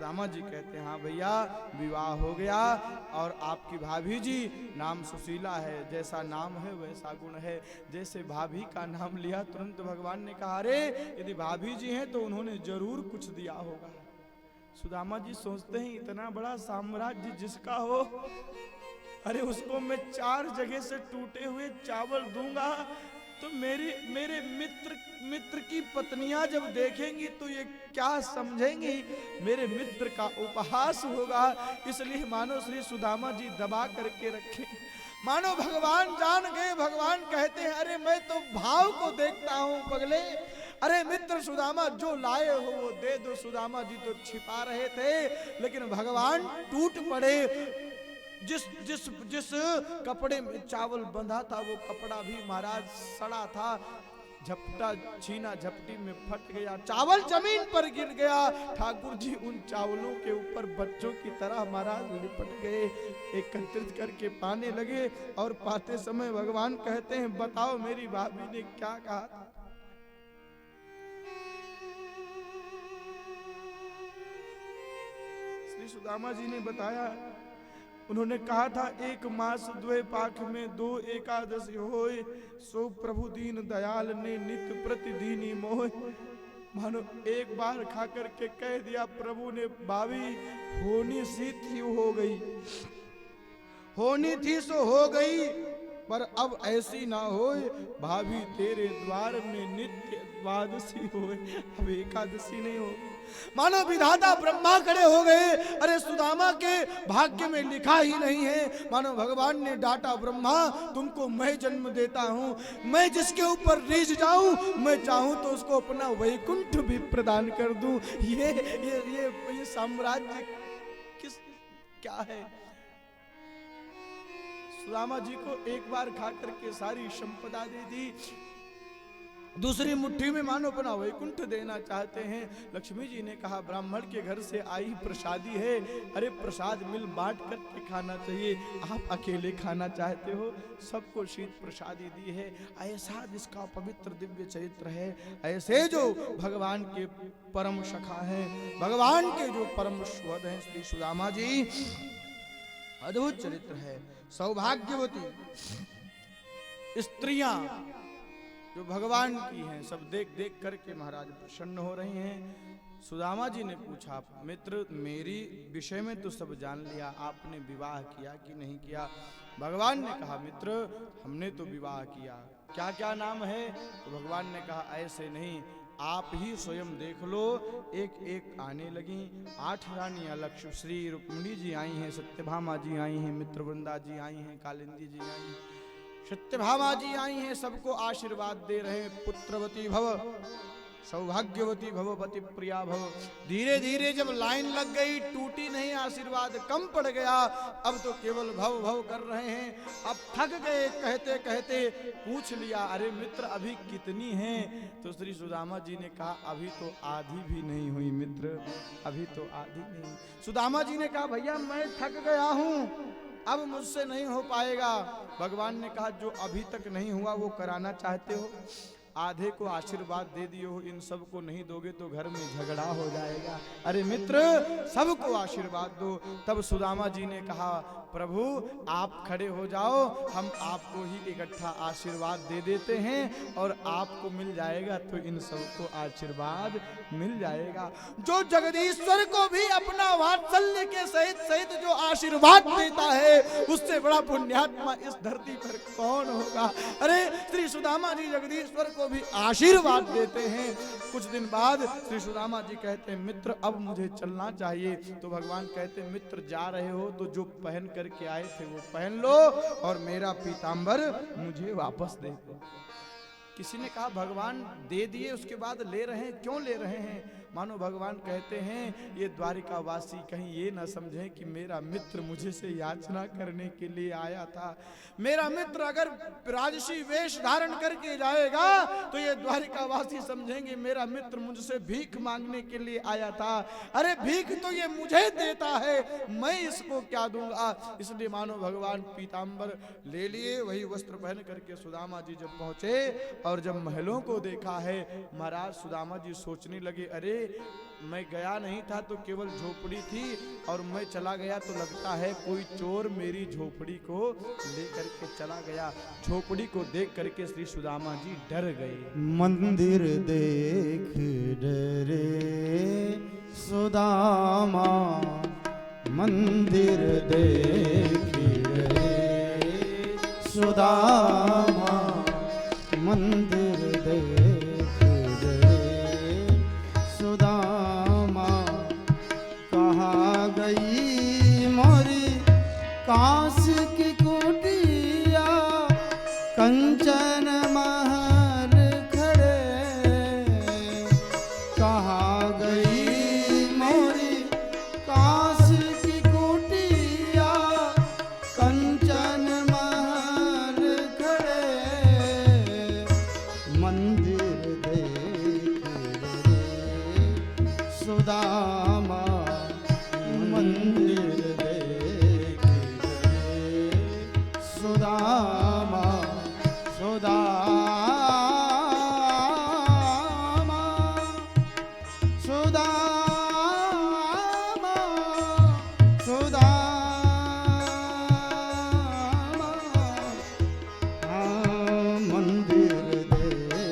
सुदामा जी कहते हैं हाँ भैया विवाह हो गया और आपकी भाभी जी नाम सुशीला है, जैसा नाम है वैसा गुण है। जैसे भाभी का नाम लिया तुरंत भगवान ने कहा अरे यदि भाभी जी हैं तो उन्होंने जरूर कुछ दिया होगा। सुदामा जी सोचते हैं इतना बड़ा साम्राज्य जिसका हो, अरे उसको मैं 4 जगह से टूटे हुए चावल दूंगा तो मेरे मित्र की पत्नियां जब देखेंगी तो ये क्या समझेंगी, मेरे मित्र का उपहास होगा। इसलिए मानो श्री सुदामा जी दबा करके रखे, मानो भगवान जान गए। भगवान कहते हैं अरे मैं तो भाव को देखता हूं पगले, अरे मित्र सुदामा जो लाए हो वो दे दो। सुदामा जी तो छिपा रहे थे लेकिन भगवान टूट पड़े। जिस कपड़े में चावल बंधा था वो कपड़ा भी महाराज सड़ा था, झपटा छीना झपटी में फट गया, चावल जमीन पर गिर गया। ठाकुर जी उन चावलों के ऊपर बच्चों की तरह महाराज लिपट गए, एकत्रित करके पाने लगे। और पाते समय भगवान कहते हैं बताओ मेरी भाभी ने क्या कहा था। श्री सुदामा जी ने बताया, उन्होंने कहा था 1 मास 2 पाख में 2 एकादशी होए, सो प्रभु दीन दयाल ने नित प्रतिदिनी मोह। मानो एक बार खा करके कह दिया प्रभु ने भाभी होनी सी थी हो गई, होनी थी सो हो गई, पर अब ऐसी ना होए भाभी तेरे द्वार में नित्य द्वादशी होए, अब एकादशी नहीं हो। मानो विधाता ब्रह्मा खड़े हो गए, अरे सुदामा के भाग्य में लिखा ही नहीं है। मानो भगवान ने डांटा ब्रह्मा तुमको मैं जन्म देता हूँ, मैं जिसके ऊपर रीझ जाऊं मैं चाहूं तो उसको अपना वैकुंठ भी प्रदान कर दूं। ये साम्राज्य किस क्या है। सुदामा जी को एक बार खा करके सारी संपदा दे दी, दूसरी मुट्ठी में मानो अपना वैकुंठ देना चाहते हैं। लक्ष्मी जी ने कहा ब्राह्मण के घर से आई प्रसादी है, अरे प्रसाद मिल बांट करके खाना चाहिए, आप अकेले खाना चाहते हो। सबको शीत प्रसादी दी है। ऐसा जिसका पवित्र दिव्य चरित्र है, ऐसे जो भगवान के परम सखा हैं, भगवान के जो परम सुहृद हैं श्री सुदामा जी, अद्भुत चरित्र है। सौभाग्यवती स्त्रियां जो भगवान की हैं सब देख देख करके महाराज प्रसन्न हो रहे हैं। सुदामा जी ने पूछा मित्र मेरी विषय में तो सब जान लिया, आपने विवाह किया कि नहीं किया। भगवान ने कहा मित्र हमने तो विवाह किया, क्या क्या नाम है। तो भगवान ने कहा ऐसे नहीं, आप ही स्वयं देख लो। एक एक आने लगी, 8 रानियां लक्ष्मी श्री रुक्मिणी जी आई हैं, सत्यभामा जी आई हैं, मित्रवृंदा जी आई हैं, कालिंदी जी आई हैं, सत्यभामा जी आई हैं। सबको आशीर्वाद दे रहे हैं, पुत्रवती भव, सौभाग्यवती भव, पति प्रिया भव। धीरे धीरे जब लाइन लग गई, टूटी नहीं, आशीर्वाद कम पड़ गया, अब तो केवल भव भव कर रहे हैं। अब थक गए, कहते कहते पूछ लिया अरे मित्र अभी कितनी हैं। तो श्री सुदामा जी ने कहा अभी तो आधी भी नहीं हुई मित्र, अभी तो आधी नहीं। सुदामा जी ने कहा भैया मैं थक गया हूँ, अब मुझसे नहीं हो पाएगा। भगवान ने कहा जो अभी तक नहीं हुआ वो कराना चाहते हो। आधे को आशीर्वाद दे दिए हो, इन सब को नहीं दोगे तो घर में झगड़ा हो जाएगा। अरे मित्र सबको आशीर्वाद दो। तब सुदामा जी ने कहा प्रभु आप खड़े हो जाओ, हम आपको ही इकट्ठा आशीर्वाद दे देते हैं और आपको मिल जाएगा तो इन सबको आशीर्वाद मिल जाएगा। जो जगदीश्वर को भी अपना वात्सल्य के सहित सहित जो आशीर्वाद देता है उससे बड़ा पुण्यात्मा इस धरती पर कौन होगा। अरे श्री सुदामा जी जगदीश्वर को भी आशीर्वाद देते हैं। कुछ दिन बाद श्री सुदामा जी कहते हैं मित्र अब मुझे चलना चाहिए। तो भगवान कहते हैं मित्र जा रहे हो तो जो पहन करके आए थे वो पहन लो और मेरा पीतांबर मुझे वापस दे दो। किसी ने कहा भगवान दे दिए उसके बाद ले रहे हैं, क्यों ले रहे हैं। मानो भगवान कहते हैं ये द्वारिका वासी कहीं ये ना समझे कि मेरा मित्र मुझे से याचना करने के लिए आया था। मेरा मित्र अगर राजसी वेश धारण करके जाएगा तो ये द्वारिका वासी समझेंगे मेरा मित्र मुझसे भीख मांगने के लिए आया था। अरे भीख तो ये मुझे देता है, मैं इसको क्या दूंगा। इसलिए मानो भगवान पीतांबर ले लिए, वही वस्त्र पहन करके सुदामा जी जब पहुंचे और जब महलों को देखा है महाराज सुदामा जी सोचने लगे अरे मैं गया नहीं था तो केवल झोपड़ी थी, और मैं चला गया तो लगता है कोई चोर मेरी झोपड़ी को लेकर के चला गया। झोपड़ी को देख करके श्री सुदामा जी डर गए। मंदिर देख डरे सुदामा, मंदिर देख डरे सुदामा, मंदिर देख डरे सुदामा। कहाँ गई मोरी कांस की कुटिया, कंचन महल खड़े। कहाँ गई मोरी कांस की कुटिया, कंचन महल खड़े। मंदिर देख रे सुदामा, मंदिर देख रे सुदामा, सुदामा, सुदामा, सुदामा। हाँ, मंदिर देख रे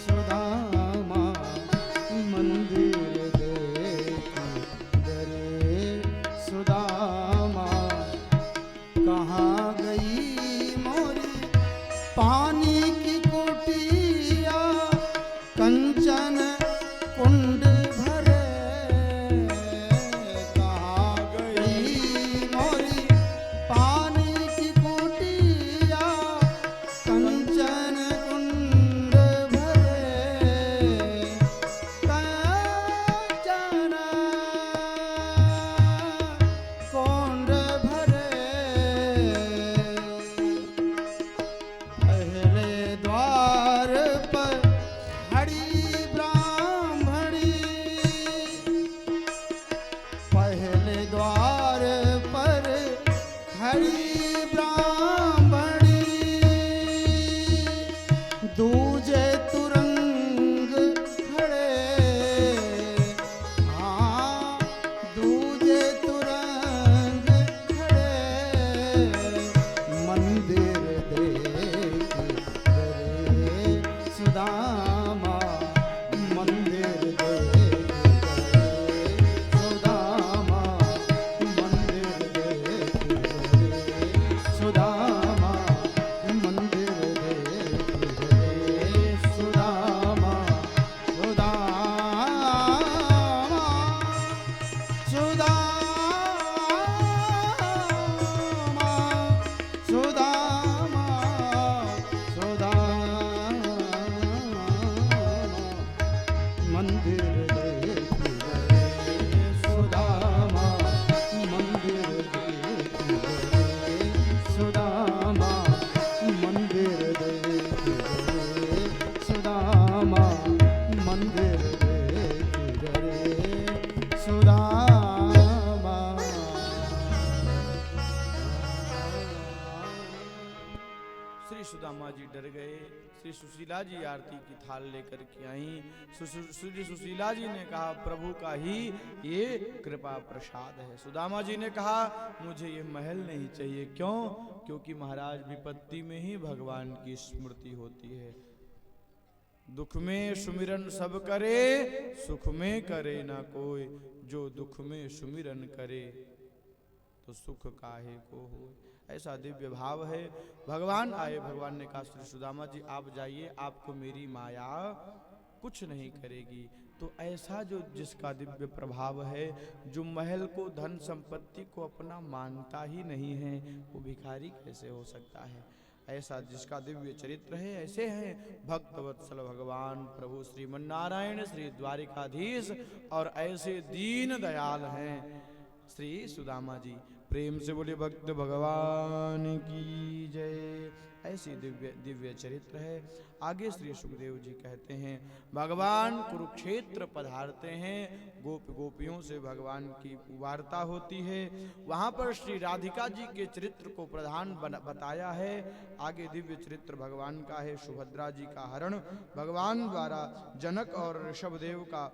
सुदामा, मंदिर देख रे सुदामा। कहाँ गई मोरी पानी की कुटिया, कंचन कुंड भरे। कहाँ गई मोरी पानी की कुटिया, कंचन कुंड भरे। कंचन कुंड भरे। पहले द्वार पर खड़ी ब्राह्मणी, पहले द्वार पर खड़ी ब्राह्मणी। दूजे तुरंग खड़े। हाँ, दूजे तुरंग खड़े। मंदिर देख रे सुदामा, मंदिर देख रे सुदामा, मंदिर देख रे सुदामा, मंदिर देख रे सुदामा, सुदामा, सुदामा, सुदामा, सुदामा। मंदिर देख रे सुदामा, मंदिर देख रे सुदामा, मंदिर देख रे सुदामा, मंदिर देख रे सुदामा। श्री सुदामा जी डर गए। श्री सुशीला जी आरती की थाल लेकर के आई। श्री सुशीला जी ने कहा प्रभु का ही ये कृपा प्रसाद है। सुदामा जी ने कहा मुझे ये महल नहीं चाहिए। क्यों? क्योंकि महाराज विपत्ति में ही भगवान की स्मृति होती है। दुख में सुमिरन सब करे, सुख में करे ना कोई। जो दुख में सुमिरन करे तो सुख काहे को हो। ऐसा दिव्य भाव है। भगवान आए, भगवान ने कहा श्री सुदामा जी आप जाइए, आपको मेरी माया कुछ नहीं करेगी। तो ऐसा जो जिसका दिव्य प्रभाव है, जो महल को धन संपत्ति को अपना मानता ही नहीं है, वो भिखारी कैसे हो सकता है। ऐसा जिसका दिव्य चरित्र है, ऐसे हैं भक्तवत्सल भगवान प्रभु श्रीमन्नारायण श्री द्वारिकाधीश, और ऐसे दीन दयाल हैं। श्री सुदामा जी। प्रेम से बोले भक्त भगवान की जय। ऐसी दिव्य दिव्य चरित्र है। आगे श्री सुखदेव जी कहते हैं, भगवान कुरुक्षेत्र पधारते हैं, गोप गोपियों से भगवान की वार्ता होती है। वहां पर श्री राधिका जी के चरित्र को प्रधान बताया है। आगे दिव्य चरित्र भगवान का है, सुभद्रा जी का हरण भगवान द्वारा जनक और ऋषभदेव का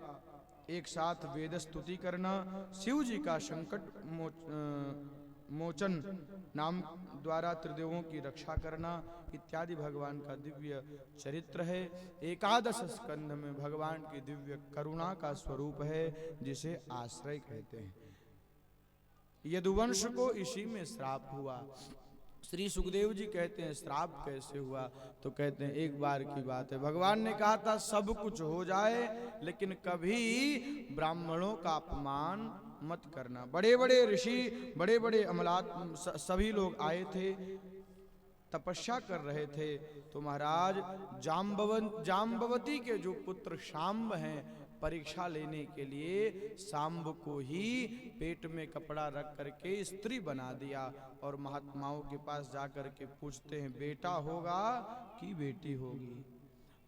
एक साथ वेद स्तुति करना, शिव जी का संकट मोचन नाम द्वारा त्रिदेवों की रक्षा करना इत्यादि भगवान का दिव्य चरित्र है। एकादश स्कंध में भगवान की दिव्य करुणा का स्वरूप है, जिसे आश्रय कहते हैं। यदुवंश को इसी में श्राप हुआ। श्री सुखदेव जी कहते हैं श्राप कैसे हुआ, तो कहते हैं एक बार की बात है, भगवान ने कहा था सब कुछ हो जाए लेकिन कभी ब्राह्मणों का अपमान मत करना। बड़े बड़े ऋषि, बड़े बड़े अमलात सभी लोग आए थे, तपस्या कर रहे थे। तो महाराज जाम्बवती के जो पुत्र शाम्ब हैं, परीक्षा लेने के लिए शाम्ब को ही पेट में कपड़ा रख करके स्त्री बना दिया और महात्माओं के पास जाकर के पूछते हैं बेटा होगा कि बेटी होगी।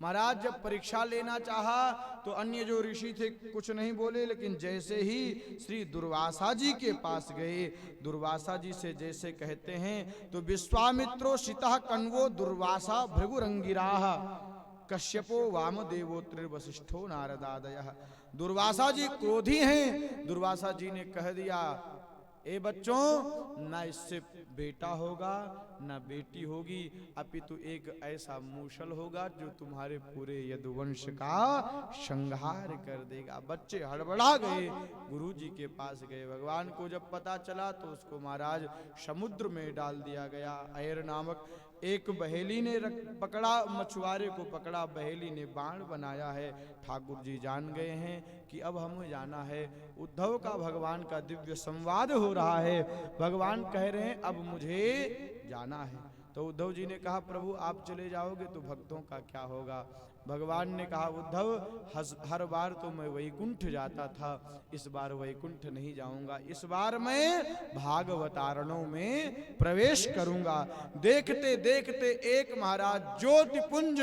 महाराज जब परीक्षा लेना चाहा तो अन्य जो ऋषि थे कुछ नहीं बोले, लेकिन जैसे ही श्री दुर्वासा जी के पास गए, दुर्वासा जी से जैसे कहते हैं तो विश्वामित्रो सीता कण्वो दुर्वासा भृगुरंगिराः कश्यपो वामदेवो त्रिवशिष्ठो नारदादयः। दुर्वासा जी क्रोधी हैं। दुर्वासा जी ने कह दिया, ए बच्चों, ना इससे बेटा होगा ना बेटी होगी, अपितु एक ऐसा मूसल होगा जो तुम्हारे पूरे यदुवंश का संहार कर देगा। बच्चे हड़बड़ा गए, गुरु जी के पास गए। भगवान को जब पता चला तो उसको महाराज समुद्र में डाल दिया गया। अयर नामक एक बहेली ने पकड़ा, मछुआरे को पकड़ा, बहेली ने बाण बनाया है। ठाकुर जी जान गए हैं कि अब हमें जाना है। उद्धव का भगवान का दिव्य संवाद हो रहा है। भगवान कह रहे हैं अब मुझे जाना है। तो उद्धव जी ने कहा प्रभु आप चले जाओगे तो भक्तों का क्या होगा। भगवान ने कहा उद्धव हर बार तो मैं वैकुंठ जाता था, इस बार वैकुंठ नहीं जाऊंगा, इस बार मैं भागवतारणों में प्रवेश करूंगा। देखते देखते एक महाराज ज्योतिपुंज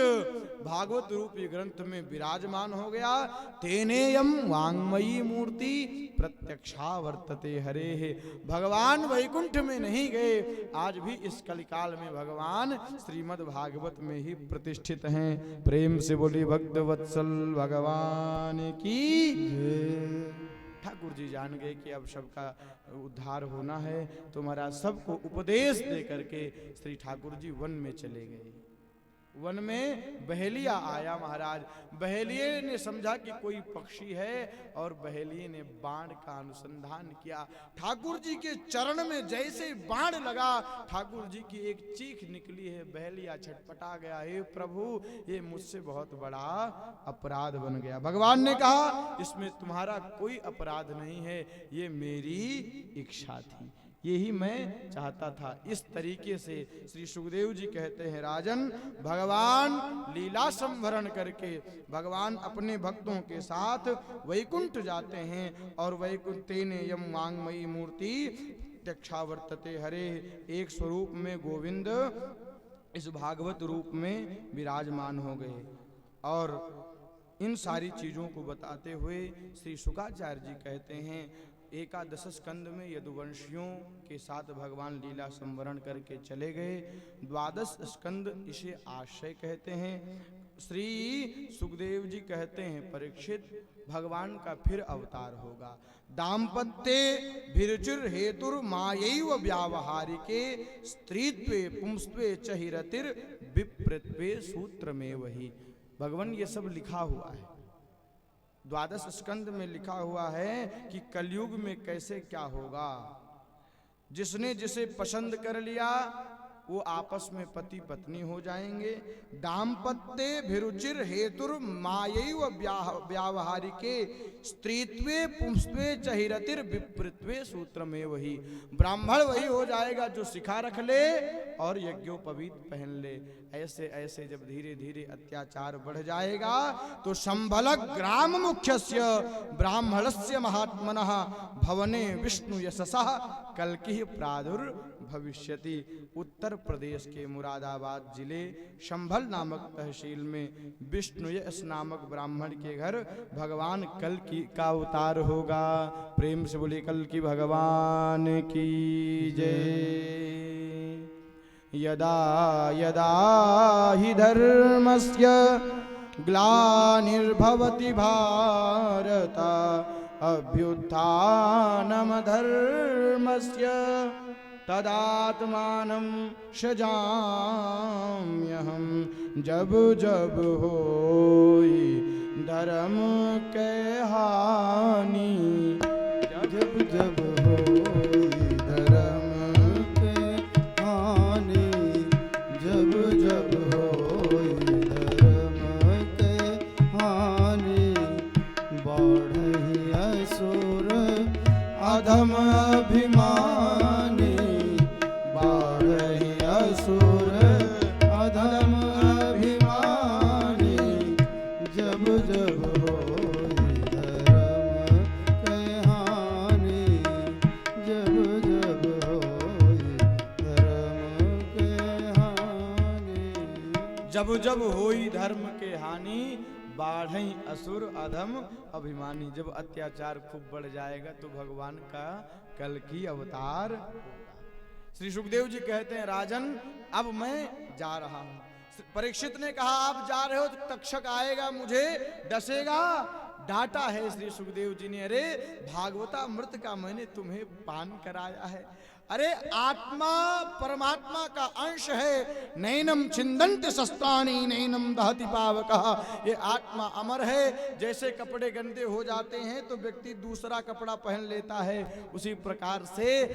भागवत रूपी ग्रंथ में विराजमान हो गया। तेनेयम वांगमयी मूर्ति प्रत्यक्षा वर्तते हरे। भगवान वैकुंठ में नहीं गए, आज भी इस कलिकाल में भगवान श्रीमद् भागवत में ही प्रतिष्ठित हैं। प्रेम से बोली भक्त वत्सल भगवान की जय। ठाकुर जी जान गए कि अब सबका उद्धार होना है, तो महाराज सबको उपदेश दे करके श्री ठाकुर जी वन में चले गए। वन में बहेलिया आया महाराज। बहेलिये ने समझा कि कोई पक्षी है और बहेलिये ने बाण का अनुसंधान किया। ठाकुर जी के चरण में जैसे बाण लगा, ठाकुर जी की एक चीख निकली है। बहेलिया छटपटा गया, हे प्रभु ये मुझसे बहुत बड़ा अपराध बन गया। भगवान ने कहा इसमें तुम्हारा कोई अपराध नहीं है, ये मेरी इच्छा थी, यही मैं चाहता था। इस तरीके से श्री सुखदेव जी कहते हैं राजन, भगवान लीला संवरण करके भगवान अपने भक्तों के साथ वैकुंठ जाते हैं और वैकुंठेने यम वांगमयी मूर्ति प्रत्यक्षा वर्तते हरे। एक स्वरूप में गोविंद इस भागवत रूप में विराजमान हो गए। और इन सारी चीजों को बताते हुए श्री शुकाचार्य जी कहते हैं एकादश स्कंद में यदुवंशियों के साथ भगवान लीला संवरण करके चले गए। द्वादश स्कंद इसे आश्रय कहते हैं। श्री सुखदेव जी कहते हैं परीक्षित भगवान का फिर अवतार होगा। दाम्पत्ये भिरुचिर हेतुर मायैव व्यावहारिके स्त्रीत्वे पुंस्त्वे चहिरतिर विप्रत्वे सूत्र में वही। भगवान ये सब लिखा हुआ है, द्वादश स्कंद में लिखा हुआ है कि कलयुग में कैसे क्या होगा। जिसने जिसे पसंद कर लिया वो आपस में पति पत्नी हो जाएंगे। दाम्पत्ये भिरुचिर हेतुर मायैव व्यावहारिके स्त्रीत्वे पुंस्त्वे चहिरतिर विपरीत्वे सूत्र में वही। ब्राह्मण वही हो जाएगा जो शिखा रख ले और यज्ञोपवीत पहन ले। ऐसे ऐसे जब धीरे धीरे अत्याचार बढ़ जाएगा तो संभलक ग्राम मुख्यस्य ब्राह्मणस्य महात्मनः भवने विष्णु यशसः कल्कि प्रादुर्भविष्यति। उत्तर प्रदेश के मुरादाबाद जिले संभल नामक तहसील में विष्णुयश नामक ब्राह्मण के घर भगवान कल्कि का अवतार होगा। प्रेम से बोले कल्कि भगवान की जय। यदा यदा हि धर्मस्य ग्लानिर्भवति भारत अभ्युत्थानम धर्मस्य तदात्मानं सृजाम्यहम्। जब जब होई धर्म के हानि, जब जब होई धर्म के हानि, जब जब होई धर्म के हानि, बढ़हि असुर अधम अभिमानी, बढ़हि असुर अधम अभिमानी। जब जब होई धर्म के हानि, जब जब होई धर्म के हानि। जब जब होई धर्म के हानि बाढ़ई असुर अधम अभिमानी। जब अत्याचार खूब बढ़ जाएगा तो भगवान का कल्कि अवतार होगा। श्री सुखदेव जी कहते हैं राजन अब मैं जा रहा हूं। परीक्षित ने कहा आप जा रहे हो तो तक्षक आएगा मुझे डसेगा। डांटा है श्री सुखदेव जी ने, अरे भागवतामृत का मैंने तुम्हें पान कराया है। अरे आत्मा परमात्मा का अंश है। नैनम छिंदन्ति शस्त्राणि नैनम दहति पावकः। ये आत्मा अमर है। जैसे कपड़े गंदे हो जाते हैं तो व्यक्ति दूसरा कपड़ा पहन लेता है, उसी प्रकार से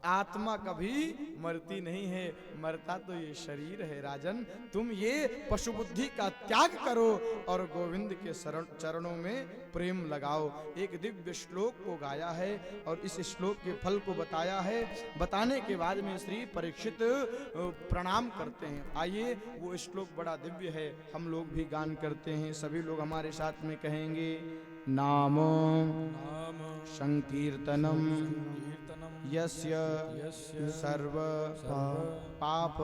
आत्मा कभी मरती नहीं है, मरता तो ये शरीर है। राजन तुम ये पशु बुद्धि का त्याग करो और गोविंद के चरणों में प्रेम लगाओ। एक दिव्य श्लोक को गाया है और इस श्लोक के फल को बताया है। बताने के बाद में श्री परीक्षित प्रणाम करते हैं। आइए वो श्लोक बड़ा दिव्य है, हम लोग भी गान करते हैं। सभी लोग हमारे साथ में कहेंगे नाम संकीर्तनम यस्य सर्व पाप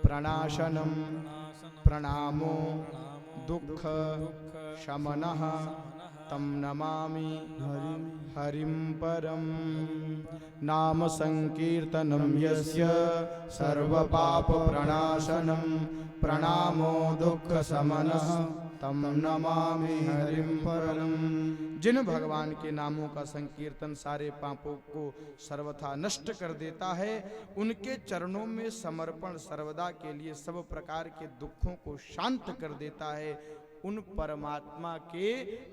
प्रणाशनम प्रणामो दुख शमनः तम नमामि हरिं परम। नाम संकीर्तनम यस्य सर्व पाप प्रणाशनम प्रणामो दुख शमनः तम नमामि हरिं परम। जिन भगवान के नामों का संकीर्तन सारे पापों को सर्वथा नष्ट कर देता है, उनके चरणों में समर्पण सर्वदा के लिए सब प्रकार के दुखों को शांत कर देता है। उन परमात्मा के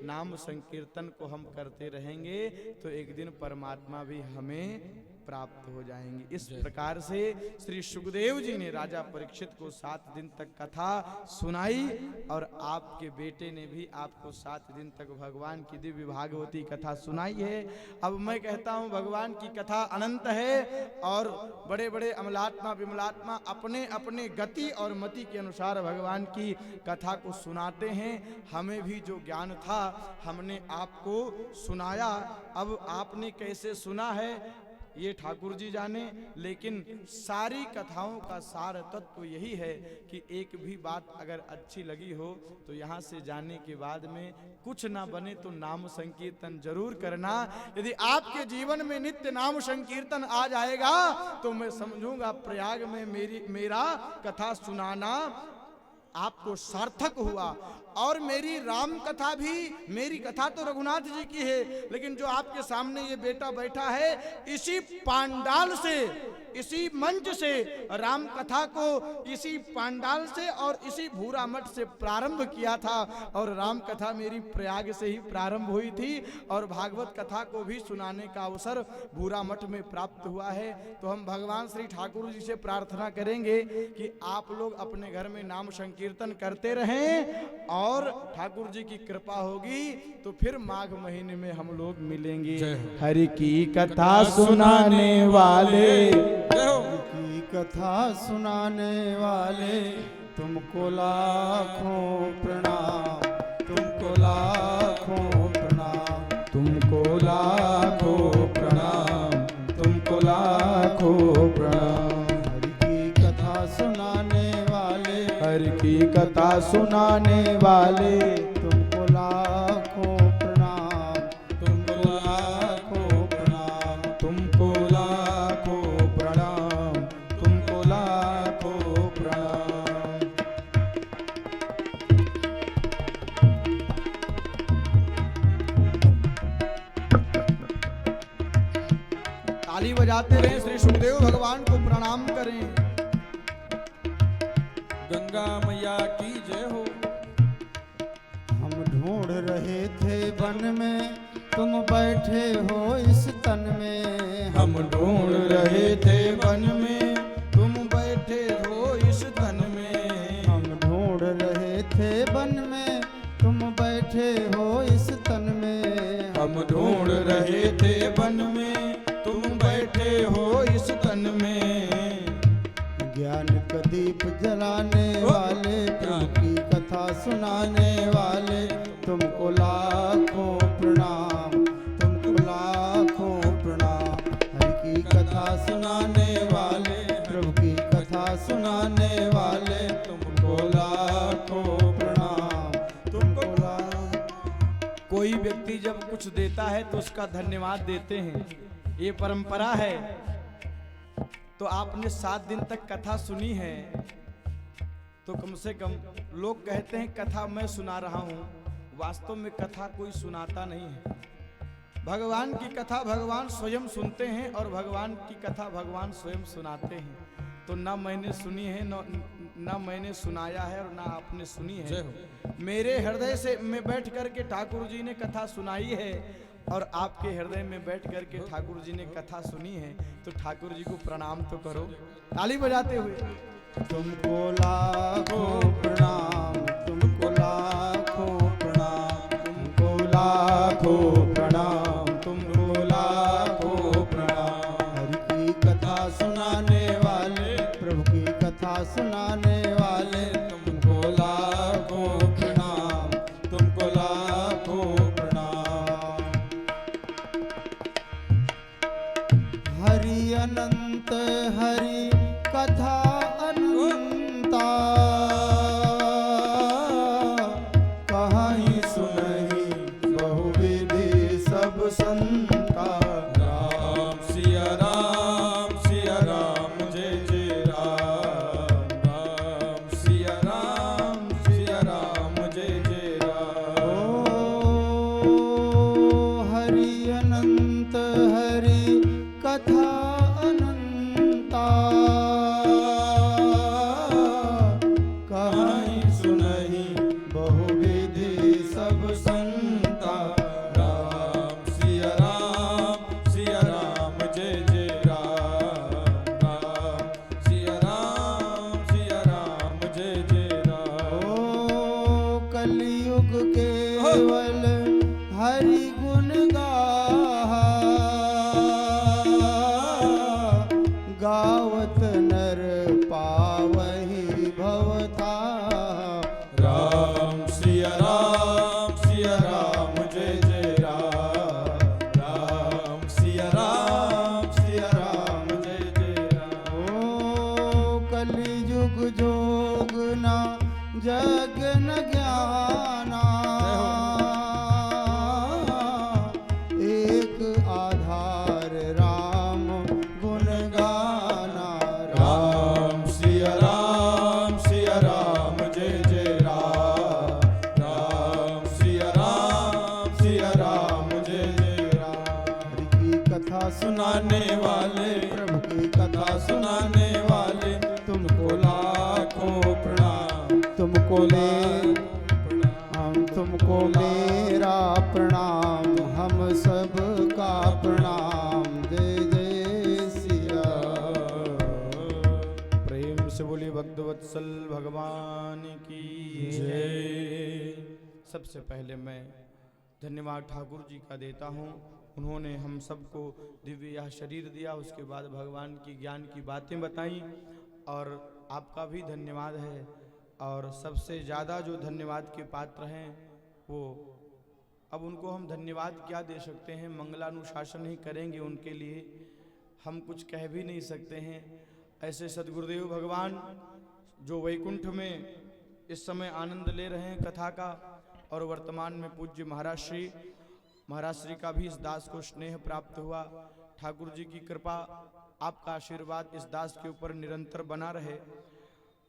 नाम संकीर्तन को हम करते रहेंगे तो एक दिन परमात्मा भी हमें प्राप्त हो जाएंगे। इस प्रकार से श्री सुखदेव जी ने राजा परीक्षित को 7 दिन तक कथा सुनाई और आपके बेटे ने भी आपको 7 दिन तक भगवान की दिव्य भागवती कथा सुनाई है। अब मैं कहता हूँ भगवान की कथा अनंत है और बड़े बड़े अमलात्मा विमलात्मा अपने अपने गति और मति के अनुसार भगवान की कथा को सुनाते हैं। हमें भी जो ज्ञान था हमने आपको सुनाया। अब आपने कैसे सुना है ये ठाकुर जी जाने, लेकिन सारी कथाओं का सार तत्व यही है कि एक भी बात अगर अच्छी लगी हो तो यहाँ से जाने के बाद में कुछ ना बने तो नाम संकीर्तन जरूर करना। यदि आपके जीवन में नित्य नाम संकीर्तन आ जाएगा तो मैं समझूंगा प्रयाग में मेरा कथा सुनाना आपको सार्थक हुआ। और मेरी राम कथा भी, मेरी कथा तो रघुनाथ जी की है, लेकिन जो आपके सामने ये बेटा बैठा है, इसी पांडाल से, इसी मंच से राम कथा को इसी पांडाल से और इसी भूरा मठ से प्रारंभ किया था। और राम कथा मेरी प्रयाग से ही प्रारंभ हुई थी और भागवत कथा को भी सुनाने का अवसर भूरा मठ में प्राप्त हुआ है। तो हम भगवान श्री ठाकुर जी से प्रार्थना करेंगे कि आप लोग अपने घर में नाम संकीर्तन करते रहें और ठाकुर जी की कृपा होगी तो फिर माघ महीने में हम लोग मिलेंगे। हरि की कथा सुनाने वाले, की कथा सुनाने वाले, तुमको लाखों प्रणाम, तुमको लाखों प्रणाम, तुमको लाखों प्रणाम, तुमको लाखों प्रणाम। हरि की कथा सुनाने वाले, हरि की कथा सुनाने वाले, तुमको लाखों प्रणाम, तुमको लाखों प्रणाम, तुमको लाखों प्रणाम, तुमको लाखों प्रणाम। ताली बजाते रहे, श्री सुखदेव भगवान को प्रणाम करें। गंगा मैया की जय हो। हम ढूंढ रहे थे वन में, तुम बैठे हो इस तन में। हम ढूंढ रहे थे वन में, तुम बैठे हो इस तन में। हम ढूंढ रहे थे वन में, तुम बैठे हो इस तन में। हम ढूंढ रहे थे वन में, तुम बैठे हो इस तन में। ज्ञान का दीप जलाने वाले, प्रभु की कथा सुनाने वाले, तुमको लाखों प्रणाम, तुमको लाखों प्रणाम। हरि की कथा सुनाने वाले, प्रभु की कथा सुनाने वाले, तुमको लाखों प्रणाम, तुमको लाखों। कोई व्यक्ति जब कुछ देता है तो उसका धन्यवाद देते हैं, ये परंपरा है। तो आपने 7 दिन तक कथा सुनी है, तो कम से कम लोग कहते हैं कथा मैं सुना रहा हूँ, वास्तव में कथा कोई सुनाता नहीं है। भगवान की कथा भगवान स्वयं सुनते हैं और भगवान की कथा भगवान स्वयं सुनाते हैं। तो ना मैंने सुनी है, ना मैंने सुनाया है और ना आपने सुनी है। मेरे हृदय से में बैठ करके ठाकुर जी ने कथा सुनाई है और आपके हृदय में बैठ करके ठाकुर जी ने कथा सुनी है। तो ठाकुर जी को प्रणाम तो करो, ताली बजाते हुए। तुमको लाखों प्रणाम, तुमको लाखों प्रणाम, तुमको लाखों प्रणाम, तुमको लाखों प्रणाम। हरि की कथा सुनाने वाले, प्रभु की कथा सुनाने वाले, तुमको लाखों प्रणाम, तुमको लाखों प्रणाम। हरि अनंत हरि कथा अनंता, कहीं सुनहि बहुविधि सब संता। राम सिया राम जय जय राम। राम सिया राम जय जय राम। ओ हरि अनंत हरि कथा अनंता, कहीं सुनहि बहुविधि सब संता। राम सिया राम जय जय राम। राम सिया राम जय जय राम। ओ कलियुग केवल हरि गुण गाहा, गावत नर पावहि भवता। राम सिया राम जय जय राम। राम सिया राम जय जय राम। ओ कलियुग जोग न जग न ज्ञाना, एक आधार सुनाने वाले, प्रभु की कथा सुनाने वाले, तुमको लाखों प्रणाम, तुमको प्रणाम। तुमको मेरा प्रणाम, हम सब का प्रणाम। जय जय सिया। प्रेम से बोलिए भक्तवत्सल भगवान की जय। सबसे पहले मैं धन्यवाद ठाकुर जी का देता हूँ। उन्होंने हम सबको दिव्य यह शरीर दिया, उसके बाद भगवान की ज्ञान की बातें बताई, और आपका भी धन्यवाद है। और सबसे ज़्यादा जो धन्यवाद के पात्र हैं वो, अब उनको हम धन्यवाद क्या दे सकते हैं, मंगलानुशासन ही करेंगे उनके लिए, हम कुछ कह भी नहीं सकते हैं। ऐसे सदगुरुदेव भगवान जो वैकुंठ में इस समय आनंद ले रहे हैं कथा का, और वर्तमान में पूज्य महाराज श्री का भी इस दास को स्नेह प्राप्त हुआ। ठाकुर जी की कृपा, आपका आशीर्वाद इस दास के ऊपर निरंतर बना रहे।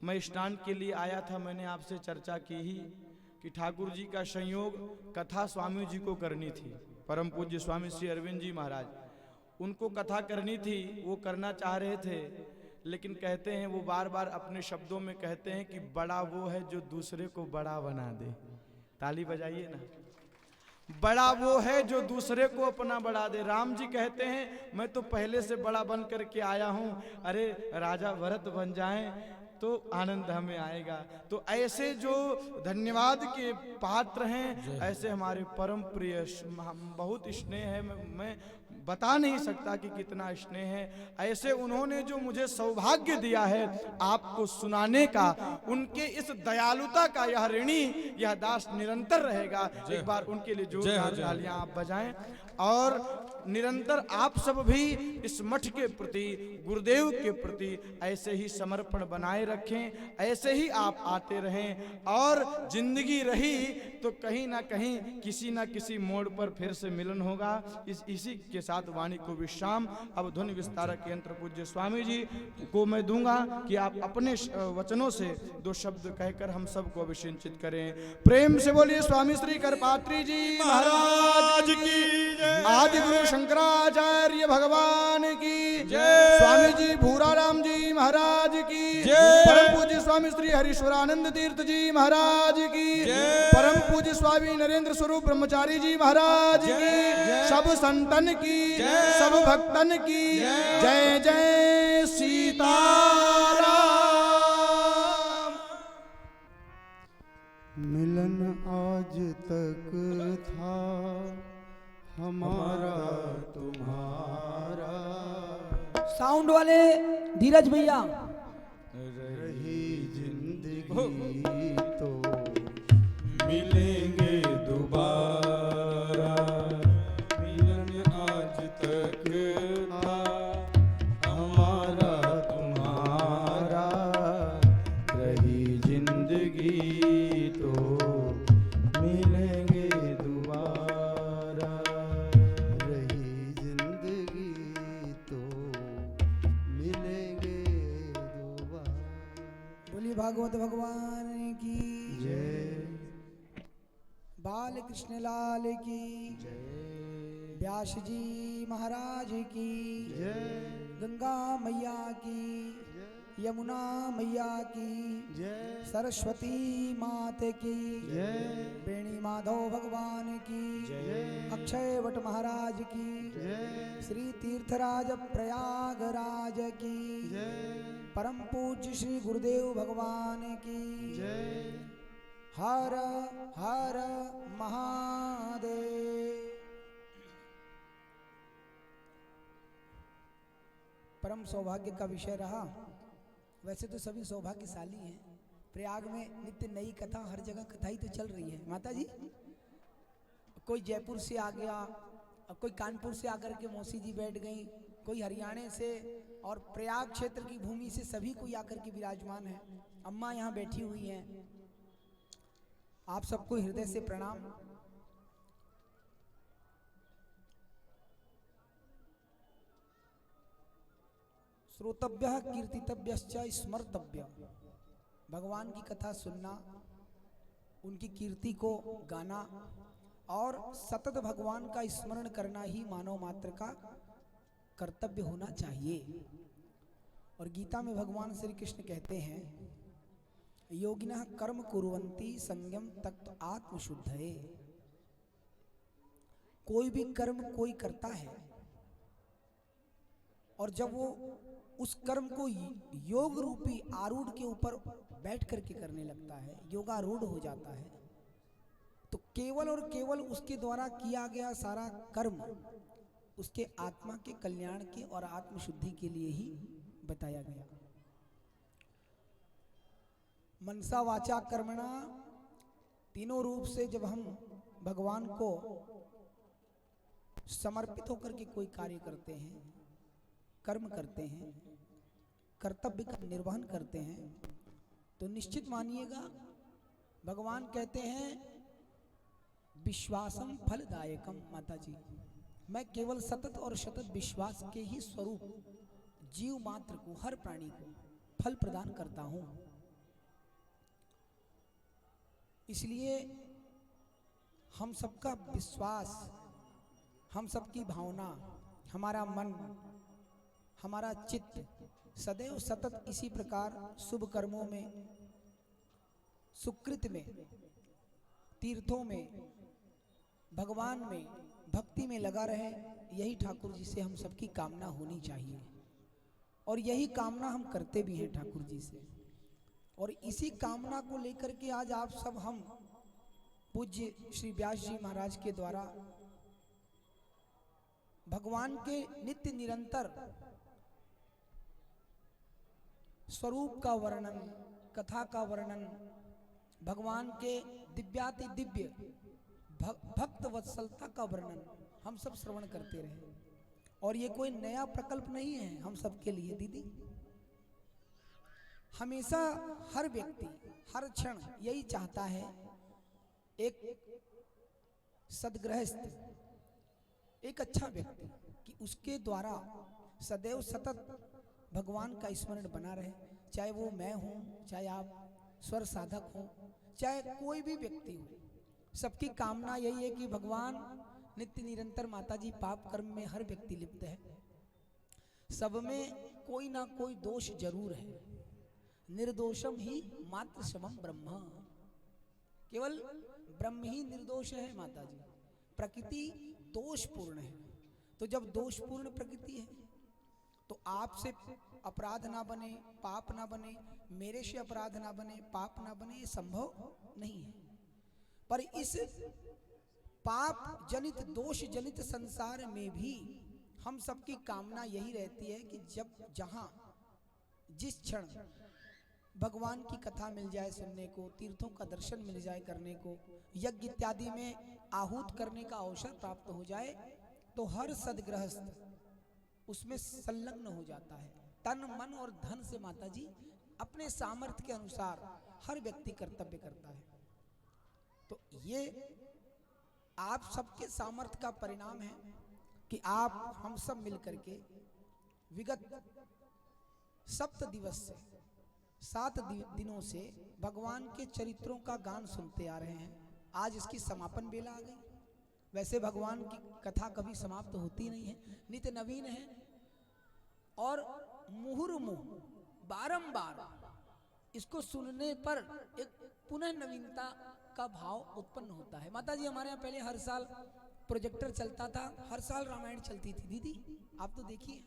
मैं स्नान के लिए आया था, मैंने आपसे चर्चा की ही कि ठाकुर जी का संयोग कथा स्वामी जी को करनी थी, परम पूज्य स्वामी श्री अरविंद जी महाराज, उनको कथा करनी थी, वो करना चाह रहे थे, लेकिन कहते हैं वो बार बार अपने शब्दों में कहते हैं कि बड़ा वो है जो दूसरे को बड़ा बना दे। ताली बजाइए ना। बड़ा वो है जो दूसरे को अपना बड़ा दे। राम जी कहते हैं मैं तो पहले से बड़ा बन करके आया हूं, अरे राजा भरत बन जाएं तो आनंद हमें आएगा। तो ऐसे जो धन्यवाद के पात्र हैं, ऐसे हमारे परम प्रिय, हम बहुत स्नेह है, मैं बता नहीं सकता कि कितना स्नेह है। ऐसे उन्होंने जो मुझे सौभाग्य दिया है आपको सुनाने का, उनके इस दयालुता का यह ऋणी यह दास निरंतर रहेगा। एक बार उनके लिए जोरदार तालियां आप बजाएं। और निरंतर आप सब भी इस मठ के प्रति, गुरुदेव के प्रति ऐसे ही समर्पण बनाए रखें, ऐसे ही आप आते रहें, और जिंदगी रही तो कहीं ना कहीं किसी ना किसी मोड़ पर फिर से मिलन होगा। इसी के साथ वाणी को विश्राम। अब ध्वनि विस्तारक यंत्र पूज्य स्वामी जी को मैं दूंगा कि आप अपने वचनों से दो शब्द कहकर हम सबको अभिषिंचित करें। प्रेम से बोलिए स्वामी श्री करपात्री जी महाराज की, आदि गुरु शंकराचार्य भगवान की जय, स्वामी जी भूराराम जी महाराज की जय, परम पूज्य स्वामी श्री हरीश्वरानंद तीर्थ जी महाराज की जय, परम पूज्य स्वामी नरेंद्र स्वरूप ब्रह्मचारी जी महाराज की, सब संतन की, सब भक्तन की जय जय सीताराम। मिलन आज तक था हमारा तुम्हारा, साउंड वाले धीरज भैया, रही जिंदगी तो मिलेंगे दोबारा। मिलन आज तक था हमारा तुम्हारा, रही जिंदगी तो मिलेंगे दोबारा, रही जिंदगी तो मिलेंगे दोबारा। बोली भागवत भगवान की जय, बाल कृष्ण लाल की जय, व्यास जी महाराज की जय, गंगा मैया की, यमुना मैया की, जय, सरस्वती मात की, जय, बेणी माधव भगवान की, जय, अक्षय वट महाराज की, जय, श्री तीर्थराज प्रयागराज की, जय, परम पूज्य श्री गुरुदेव भगवान की जय। हर हर महादेव। परम सौभाग्य का विषय रहा। वैसे तो सभी सौभाग्यशाली हैं। प्रयाग में नित्य नई कथा, हर जगह कथा ही तो चल रही है। माता जी, कोई जयपुर से आ गया, कोई कानपुर से आकर के मौसी जी बैठ गई, कोई हरियाणा से, और प्रयाग क्षेत्र की भूमि से सभी कोई आकर के विराजमान है। अम्मा यहाँ बैठी हुई हैं। आप सबको हृदय से प्रणाम। श्रोतव्य कीर्तितव्यश्च स्मर्तव्य। भगवान की कथा सुनना, उनकी कीर्ति को गाना और सतत भगवान का स्मरण करना ही मानव मात्र का कर्तव्य होना चाहिए। और गीता में भगवान श्री कृष्ण कहते हैं, योगिनः कर्म कुर्वन्ति संयम तक्त आत्मशुद्धये। कोई भी कर्म कोई करता है और जब वो उस कर्म को योग रूपी आरूढ़ के ऊपर बैठ करके करने लगता है, योगारूढ़ हो जाता है, तो केवल और केवल उसके द्वारा किया गया सारा कर्म उसके आत्मा के कल्याण के और आत्मशुद्धि के लिए ही बताया गया। मनसा वाचा कर्मणा, तीनों रूप से जब हम भगवान को समर्पित होकर के कोई कार्य करते हैं, कर्म करते हैं, कर्तव्य का निर्वहन करते हैं, तो निश्चित मानिएगा भगवान कहते हैं विश्वासम फलदायकम। माता जी, मैं केवल सतत और सतत विश्वास के ही स्वरूप जीव मात्र को, हर प्राणी को फल प्रदान करता हूं। इसलिए हम सबका विश्वास, हम सबकी भावना, हमारा मन, हमारा चित्त सदैव सतत इसी प्रकार शुभ कर्मों में, सुकृत में, तीर्थों में, भगवान में, भक्ति में लगा रहे। यही ठाकुर जी से हम सबकी कामना होनी चाहिए और यही कामना हम करते भी हैं ठाकुर जी से। और इसी कामना को लेकर के आज आप सब, हम पूज्य श्री व्यास जी महाराज के द्वारा भगवान के नित्य निरंतर स्वरूप का वर्णन, कथा का वर्णन, भगवान के दिव्याति दिव्य भक्त वत्सलता का वर्णन हम सब श्रवण करते रहे। और ये कोई नया प्रकल्प नहीं है हम सबके लिए दीदी। हमेशा हर व्यक्ति हर क्षण यही चाहता है, एक सद्गृहस्थ, एक अच्छा व्यक्ति, कि उसके द्वारा सदैव सतत भगवान का स्मरण बना रहे। चाहे वो मैं हूँ, चाहे आप स्वर साधक हो, चाहे कोई भी व्यक्ति हो, सबकी कामना यही है कि भगवान नित्य निरंतर, माता जी, पाप कर्म में हर व्यक्ति लिप्त है, सब में कोई ना कोई दोष जरूर है। निर्दोषम ही मात्र समम ब्रह्म, केवल ब्रह्म ही निर्दोष है माता जी। प्रकृति दोषपूर्ण है, तो जब दोषपूर्ण प्रकृति है तो आपसे अपराध ना बने, पाप ना बने, मेरे से अपराध ना बने, पाप ना बने, ये संभव नहीं है। पर इस पाप जनित, दोष जनित संसार में भी हम सबकी कामना यही रहती है कि जब, जहां, जिस क्षण भगवान की कथा मिल जाए सुनने को, तीर्थों का दर्शन मिल जाए करने को, यज्ञ इत्यादि में आहूत करने का अवसर प्राप्त हो जाए, तो हर सद्गृहस्थ उसमें संलग्न हो जाता है। तन, मन और धन से माता जी अपने सामर्थ्य के अनुसार हर व्यक्ति कर्तव्य करता है। तो ये आप सबके सामर्थ्य का परिणाम है कि आप, हम सब मिलकर के विगत 7 दिवस से, 7 दिनों से भगवान के चरित्रों का गान सुनते आ रहे हैं। आज इसकी समापन बेला आ गई। वैसे भगवान की कथा कभी समाप्त होती नहीं है, नित्य नवीन है और मुहुर्मुह बारंबार इसको सुनने पर एक पुनः नवीनता का भाव उत्पन्न होता है। माता जी, हमारे यहाँ पहले हर साल प्रोजेक्टर चलता था, हर साल रामायण चलती थी दीदी, आप तो देखिए,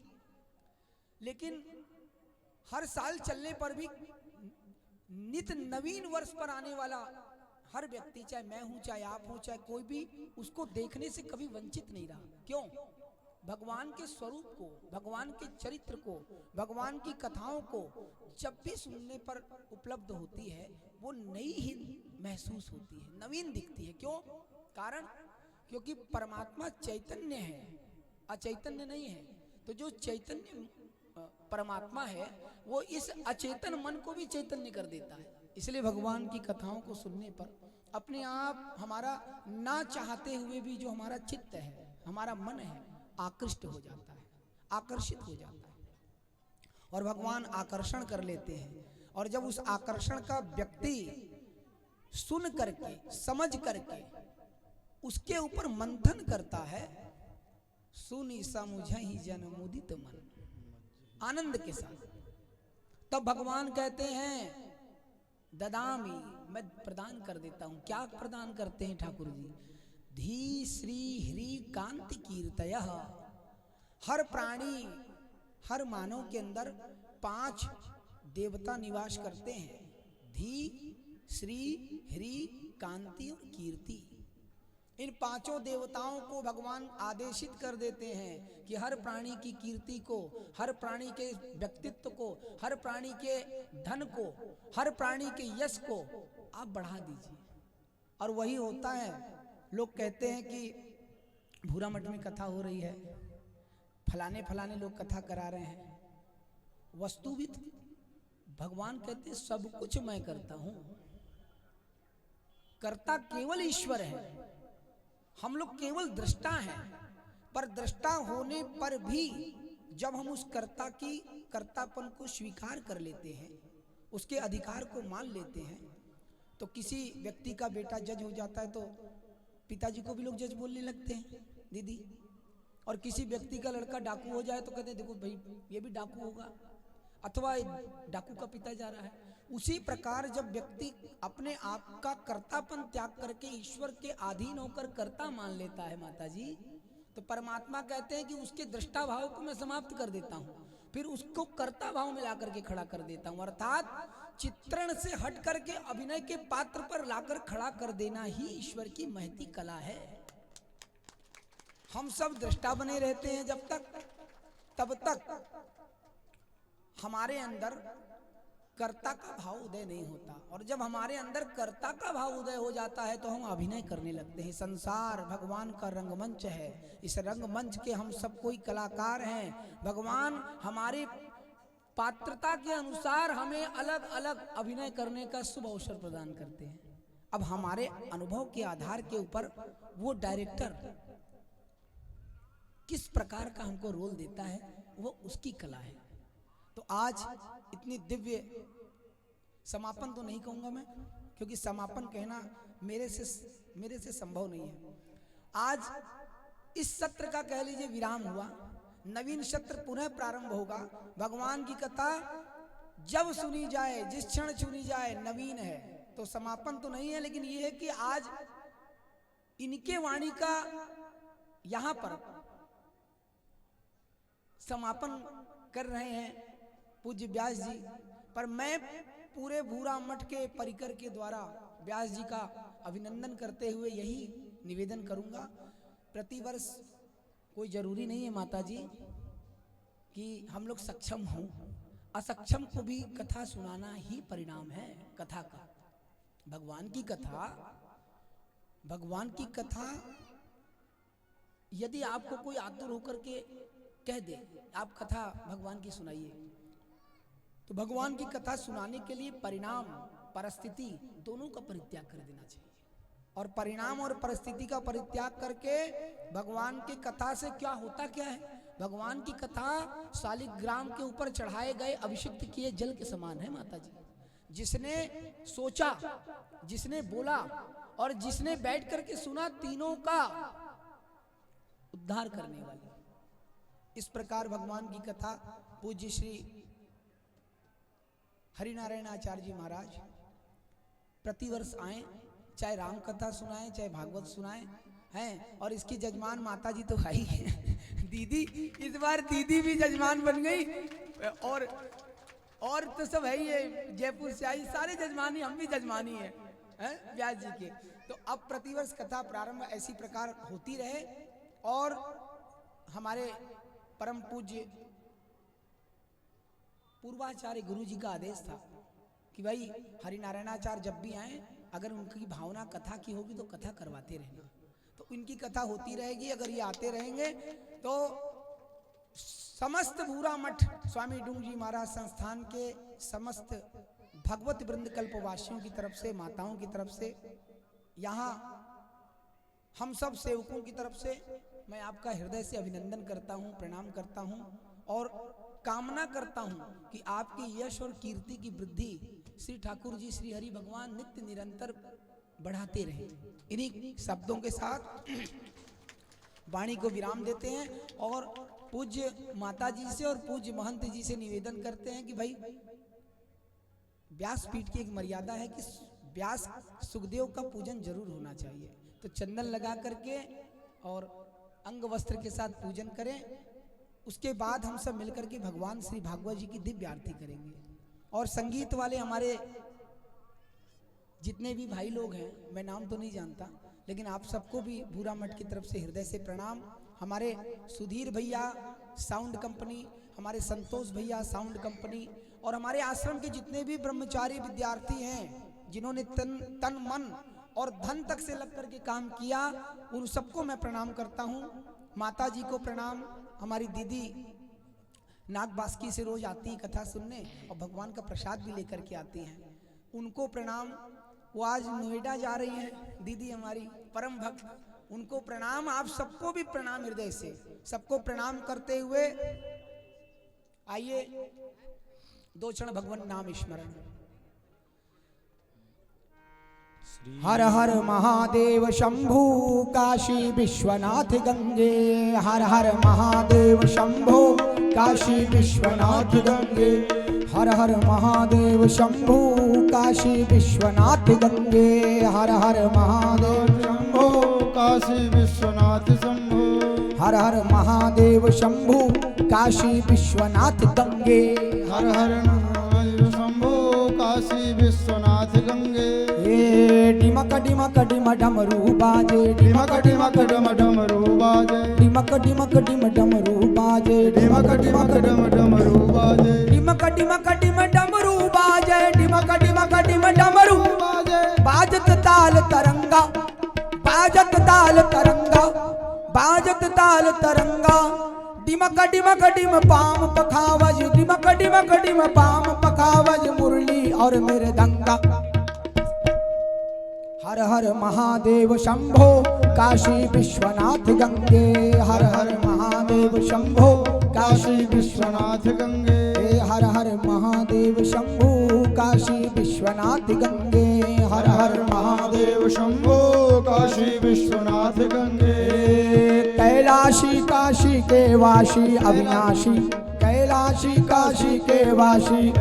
लेकिन हर साल चलने पर भी नित्य नवीन वर्ष पर आने वाला हर व्यक्ति, चाहे मैं हूं, चाहे आप हो, चाहे कोई भी, उसको देखने से कभी वंचित नहीं रहा। क्यों? भगवान के स्वरूप को, भगवान के चरित्र को, भगवान की कथाओं को जब भी सुनने पर उपलब्ध होती है, वो नई ही महसूस होती है, नवीन दिखती है। क्यों? कारण, क्योंकि परमात्मा चैतन्य है, अचैतन्य नहीं है। तो जो चैतन्य परमात्मा है, वो इस अचेतन मन को भी चैतन्य कर देता है। इसलिए भगवान की कथाओं को सुनने पर अपने आप हमारा ना चाहते हुए भी जो हमारा चित्त है, हमारा मन है, आकृष्ट हो जाता है, आकर्षित हो जाता है, और भगवान आकर्षण कर लेते हैं। और जब उस आकर्षण का व्यक्ति सुन करके, समझ करके उसके ऊपर मंथन करता है, सुनी समुझहि जन मुदित मन, आनंद के साथ। तब भगवान कहते हैं ददामी, मैं प्रदान कर देता हूं। क्या प्रदान करते हैं ठाकुर जी? धी श्री ह्री कांति कीर्तय। हर प्राणी, हर मानव के अंदर 5 देवता निवास करते हैं, धी श्री ह्री कांति और कीर्ति। इन 5 देवताओं को भगवान आदेशित कर देते हैं कि हर प्राणी की कीर्ति को, हर प्राणी के व्यक्तित्व को, हर प्राणी के धन को, हर प्राणी के यश को आप बढ़ा दीजिए। और वही होता है। लोग कहते हैं कि भूरा मठ में कथा हो रही है, फलाने फलाने लोग कथा करा रहे हैं। वस्तुविद भगवान कहते हैं सब कुछ मैं करता हूं, कर्ता केवल ईश्वर है, हम लोग केवल दृष्टा हैं। पर दृष्टा होने पर भी जब हम उस कर्ता की कर्तापन को स्वीकार कर लेते हैं, उसके अधिकार को मान लेते हैं, तो किसी व्यक्ति का बेटा जज हो जाता है तो पिताजी को भी लोग जज बोलने लगते हैं दीदी। और किसी व्यक्ति का लड़का डाकू हो जाए तो कहते हैं देखो भाई ये भी डाकू होगा, अथवा डाकू का पिता जा रहा है। उसी प्रकार जब व्यक्ति अपने आप का कर्तापन त्याग करके ईश्वर के अधीन होकर कर्ता मान लेता है माता जी, तो परमात्मा कहते हैं कि उसके दृष्टा भाव को मैं समाप्त कर देता हूँ, फिर उसको कर्ता भाव में ला करके खड़ा कर देता हूँ। अर्थात चित्रण से हट करके अभिनय के पात्र पर लाकर खड़ा कर देना ही ईश्वर की महती कला है। हम सब दृष्टा बने रहते हैं जब तक, तब तक हमारे अंदर कर्ता का भाव उदय नहीं होता। और जब हमारे अंदर कर्ता का भाव उदय हो जाता है तो हम अभिनय करने लगते हैं। संसार भगवान का रंगमंच है, इस रंगमंच के हम सब कोई कलाकार हैं। भगवान हमारे पात्रता के अनुसार हमें अलग अलग अभिनय करने का शुभ अवसर प्रदान करते हैं। अब हमारे अनुभव के आधार के ऊपर वो डायरेक्टर किस प्रकार का हमको रोल देता है, वो उसकी कला है। तो आज इतनी दिव्य समापन तो नहीं कहूंगा मैं, क्योंकि समापन कहना मेरे से संभव नहीं है। आज इस सत्र का कह लीजिए विराम हुआ, नवीन सत्र पुनः प्रारंभ होगा। भगवान की कथा जब सुनी जाए, जिस क्षण सुनी जाए, नवीन है। तो समापन तो नहीं है, लेकिन ये है कि आज इनके वाणी का यहां पर समापन कर रहे हैं पूज्य व्यास जी। पर मैं पूरे भूरा मठ के परिकर के द्वारा व्यास जी का अभिनंदन करते हुए यही निवेदन करूंगा। प्रतिवर्ष कोई जरूरी नहीं है माता जी कि हम लोग सक्षम हों, असक्षम को भी कथा सुनाना ही परिणाम है कथा का। भगवान की कथा यदि आपको कोई आतुर होकर के कह दे आप कथा भगवान की सुनाइए, तो भगवान की कथा सुनाने के लिए परिणाम परिस्थिति दोनों का परित्याग कर देना चाहिए। और परिणाम और परिस्थिति का परित्याग करके भगवान की कथा से क्या होता क्या है? भगवान की कथा शालिग्राम के ऊपर चढ़ाए गए अभिषिक्त किए जल के समान है माता जी। जिसने सोचा, जिसने बोला और जिसने बैठ करके सुना, तीनों का उद्धार करने वाली। इस प्रकार भगवान की कथा पूज्य श्री हरिनारायण आचार्य जी महाराज प्रतिवर्ष आए, चाहे राम कथा सुनाएं चाहे भागवत सुनाएं हैं। और इसकी जजमान माता जी तो है ही है। दीदी, इस बार दीदी भी जजमान बन गई। और तो सब है ही है, जयपुर से आई, सारे जजमानी, हम भी जजमानी है व्यास जी के। तो अब प्रतिवर्ष कथा प्रारंभ ऐसी प्रकार होती रहे। और हमारे परम पूज्य पूर्वाचार्य गुरु जी का आदेश था कि भाई हरिनारायणाचार्य जब भी आए, अगर उनकी भावना कथा की होगी तो कथा करवाते रहना। तो इनकी कथा होती रहेगी। अगर ये आते रहेंगे तो समस्त भूरा मठ स्वामी डूंग जी महाराज संस्थान के समस्त भगवत वृंद कल्पवासियों की तरफ से, माताओं की तरफ से, यहाँ हम सब सेवकों की तरफ से मैं आपका हृदय से अभिनंदन करता हूँ, प्रणाम करता हूँ और कामना करता हूँ कि आपकी यश और कीर्ति की वृद्धि श्री ठाकुर जी श्री हरि भगवान नित्य निरंतर बढ़ाते रहें। इन्हीं शब्दों के साथ वाणी को विराम देते हैं और पूज्य माता जी से और पूज्य महंत जी से निवेदन करते हैं कि भाई व्यासपीठ की एक मर्यादा है कि व्यास सुखदेव का पूजन जरूर होना चाहिए। तो चंदन लगा करके और अंग वस्त्र के साथ पूजन करें। उसके बाद हम सब मिलकर के भगवान श्री भागवत जी की दिव्य आरती करेंगे। और संगीत वाले हमारे जितने भी भाई लोग हैं, मैं नाम तो नहीं जानता, लेकिन आप सबको भी भूरा मठ की तरफ से हृदय से प्रणाम। हमारे सुधीर भैया साउंड कंपनी, हमारे संतोष भैया साउंड कंपनी और हमारे आश्रम के जितने भी ब्रह्मचारी विद्यार्थी हैं जिन्होंने तन मन और धन तक से लग करके काम किया, उन सबको मैं प्रणाम करता हूँ। माता जी को प्रणाम। हमारी दीदी नाग बास्की से रोज आती है कथा सुनने और भगवान का प्रसाद भी लेकर के आती हैं, उनको प्रणाम। वो आज नोएडा जा रही हैं दीदी हमारी परम भक्त, उनको प्रणाम। आप सबको भी प्रणाम हृदय से, सबको प्रणाम करते हुए आइए 2 क्षण भगवान नाम स्मरण। हर हर महादेव शंभू काशी विश्वनाथ गंगे, हर हर महादेव शंभू काशी विश्वनाथ गंगे, हर हर महादेव शंभू काशी विश्वनाथ गंगे, हर हर महादेव शंभू काशी विश्वनाथ शंभु, हर हर महादेव शंभू काशी विश्वनाथ गंगे, हर हर महादेव शंभु काशी विश्वनाथ गंगे। डिमक डिमक डिम डमरू बाजे, डिमक डिमक डम डमरू बाजे, डिमक डिमक डिम डमरू बाजे, डिमक डिमक डम डमरू बाजे, डिमक डिमक डिम डमरू बाजे, डिमक डिमक डिम डमरू बाजे, बाजत ताल तरंगा, बाजत ताल तरंगा, बाजत ताल तरंगा, डिमक डिमक डिम पाम पखावज, डिमक डिमक डिम पाम पखावज, मुरली और मृदंगा। हर हर महादेव शंभो काशी विश्वनाथ गंगे, हर हर महादेव शंभो काशी विश्वनाथ गंगे, हर हर महादेव शंभो काशी विश्वनाथ गंगे, हर हर महादेव शंभो काशी विश्वनाथ गंगे। कैलाशी काशी के वासी अविनाशी, कैलाशी काशी के वासी,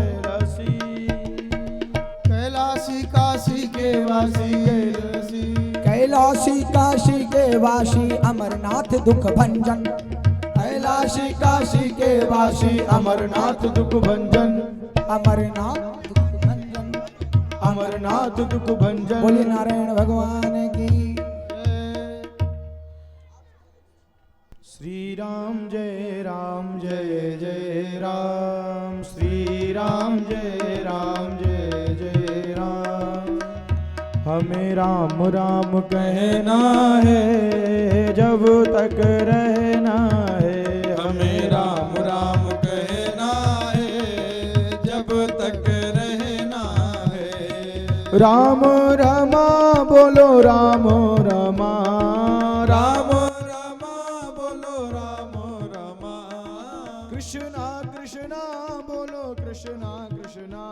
कैलाशी काशी के वासी, कैलाशी काशी के वासी अमरनाथ दुख भंजन, कैलाशी काशी के वासी अमरनाथ दुख भंजन, अमरनाथ दुख भंजन, अमरनाथ दुख भंजन। बोले नारायण भगवान की। श्री राम जय राम जय जय राम, श्री राम जय राम जय जय राम। हमें राम राम कहना है जब तक रहना है, हमें राम राम कहना है जब तक रहना है। राम रमा बोलो राम रमा, राम रमा बोलो राम रमा, कृष्णा कृष्णा बोलो कृष्णा कृष्णा,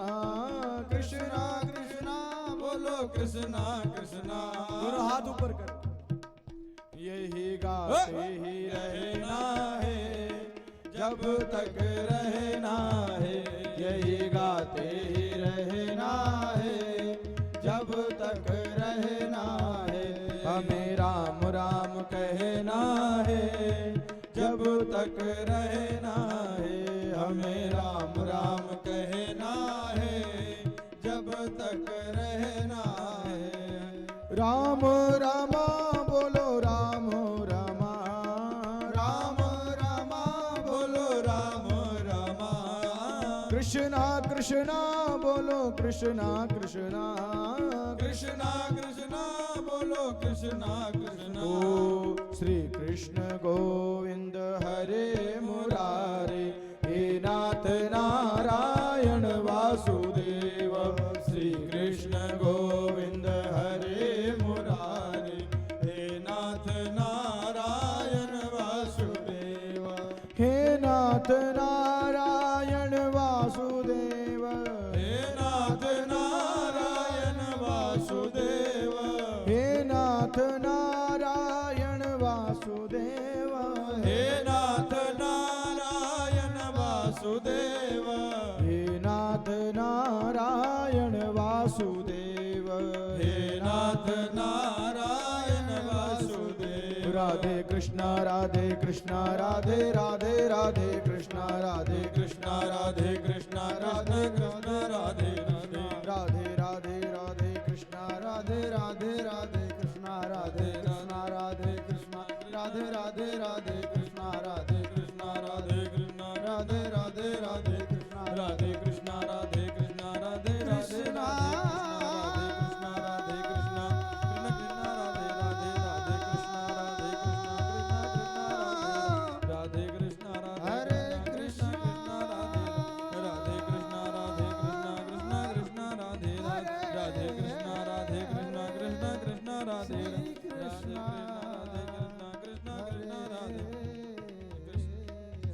कृष्णा कृष्णा बोलो कृष्णा कृष्णा। दोनों हाथ ऊपर कर। यही गाते ही रहना है जब तक रहना है, यही गाते ही रहना है जब तक रहना है। हमें राम राम कहना है जब तक रहना है, हमें राम राम कहना है जब तक रहना है। राम रमा बोलो राम रमा, राम रमा बोलो राम रमा, कृष्णा कृष्णा बोलो कृष्णा कृष्णा, कृष्णा कृष्णा बोलो कृष्णा कृष्णा। ओ श्री कृष्ण गोविंद हरे मुरारे, हे नाथ नारायण वासुदेव। श्री कृष्ण गोविंद हरे मुरारे, हे नाथ नारायण वासुदेव, हे नाथ नारायण वासुदेव, हे नाथ नारायण वासुदेव, हे नाथ नारायण वासुदेव। कृष्णा राधे कृष्णा राधे राधे राधे कृष्णा राधे कृष्णा राधे कृष्णा राधे कृष्णा राधे राधे राधे राधे राधे कृष्णा राधे राधे राधे कृष्णा राधे कृष्णा राधे कृष्णा राधे राधे राधे कृष्णा राधे कृष्णा राधे कृष्णा राधे राधे राधे कृष्णा राधे कृष्णा राधे कृष्णा राधे राधे कृष्णा कृष्णा राधे कृष्णा कृष्णा राधे राधे राधे कृष्णा राधे कृष्णा कृष्णा राधे हरे कृष्णा राधे कृष्णा राधे कृष्णा कृष्णा कृष्णा राधे राधे कृष्णा राधे कृष्णा कृष्णा कृष्णा राधे राधे कृष्णा कृष्णा कृष्णा राधे।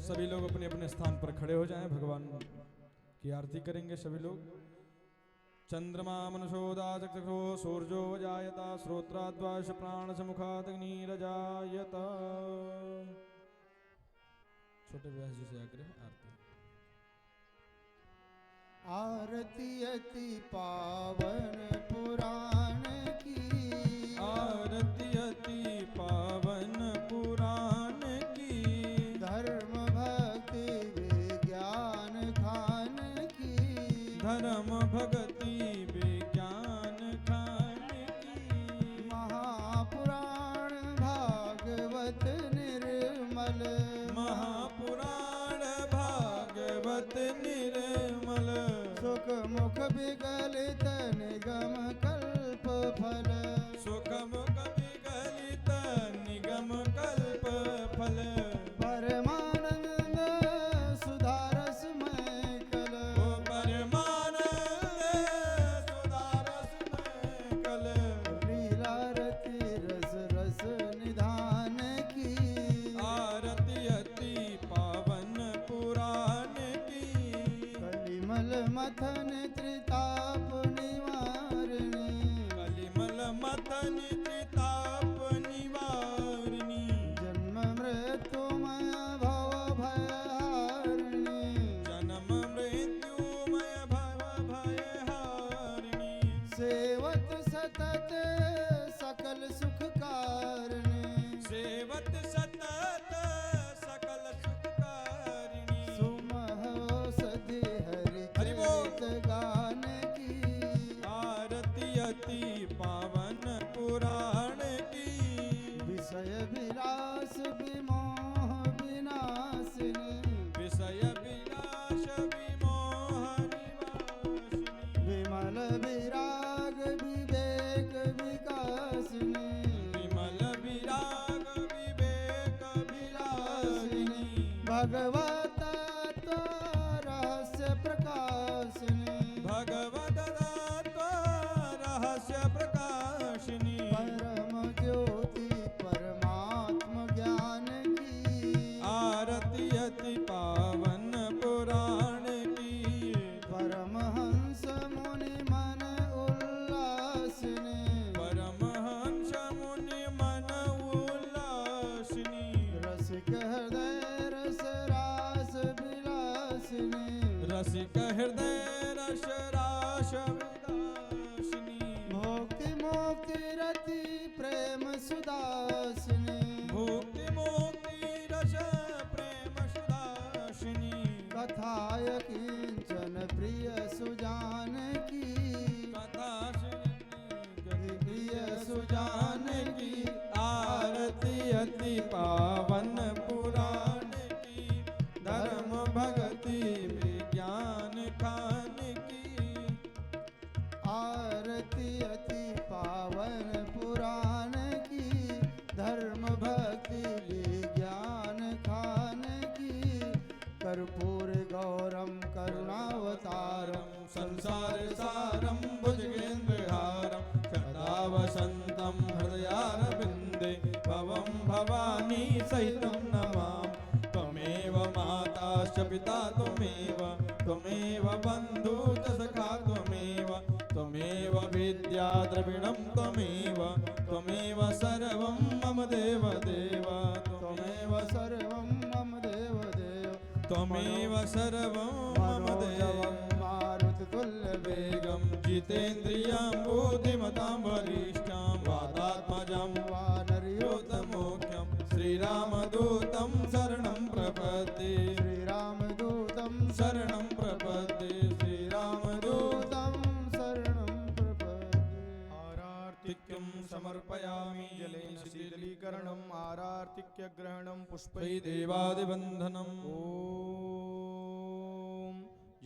सभी लोग अपने अपने स्थान पर खड़े हो जाएं, भगवान की आरती करेंगे सभी लोग। चंद्रमा मनुषोदाचक्षो सूर्यो जायता श्रोत्राद्वाश प्राण समुखादग्निरजायत। छोटे व्यास जी से आग्रह आरती। आरती अति पावन पुराण की, आरती अति पावन पुराण की, धर्म भक्ति विज्ञान खान की, धर्म भक्ति विज्ञान खान की, महापुराण भागवत निर्मल, महापुराण भागवत निर्मल, सुख मुख विगलित निगम कल्प फल, सुख मुख विगलित निगम कल्प फल, परमानंद सुधारसमय कल, ओ परमानंद सुधारसमय कल, लीला रति रस रस निधान की, आरती अति पावन पुराण की, कलिमल मथन त्रिताप निवारिणी, कलिमल मथन त्रिताप निवारिणी, जन्म मृत्युमय भव भयहारिणी, जन्म मृत्युमय भव भयहारिणी, सेवत सतत सकल सुख कारिणी, सेवत सतत सकल सुखकारिणी, सुमहोषधि हरि हरि बोल। चरित गान की, आरती अति पावन पुराण की, विषय विलास विमोह विनाशिनी, विषय विलास विमोह निवासिनी, विमल विराग विवेक विकासिनी, विमल विराग विवेक विलासिनी, भगवत रहस्य प्रकाशिनी, भगवद तत्व रहस्य प्रकाशिनी, परम ज्योति परमात्म ज्ञान की, आरती अति पावन पुराण की, परमहंस मुनि मन उल्लासिनी, परमहंस मुनि मन उल्लासिनी, रसिक हृदय रस रास विलासिनी, रसिक हृदय रस रास विलासिनी, भोक्ति मोक्ति रति प्रेम सुदासिनी, भुक्ति मुक्ति रस प्रेम सुदासिनी, कथाय किंचन प्रिय सुजान की, कथा प्रिय सुजान की, आरती अति पावन पुराण की, धर्म भक्ति विज्ञान खान की, आरती अति पावन पुराण की, धर्म भक्ति विज्ञान खान की, कर्पूर गौरम करुणावतारम संसार सारं भुजगेन्द्रहारं सदा वसन्तं हृदयारविन्दे भवं भवानी सहितं नमामि। त्वमेव माता च पिता त्वमेव बन्धु च सखा त्वमेव विद्या द्रविणं त्वमेव सर्वं मम देव त्वमेव सर्वं मम देव देव, त्वमेव सर्वं मम देव मारुततुल्य वेगं जितेन्द्रियां बुद्धिमतां वरिष्ठां वातात्मजं वानरयोतमो योतमोख्यं श्रीराम श्रीरामदूतं शरणं प्रपद्ये श्रीरामदूतं शरणं प्रपद्ये श्रीरामदूतं शरणं प्रपद्ये आरार्तिक्यं समर्पयामि जलेन शीतलीकरणम् आरार्तिक्यग्रहणं पुष्पै वै देवादिबन्धनम् ॐ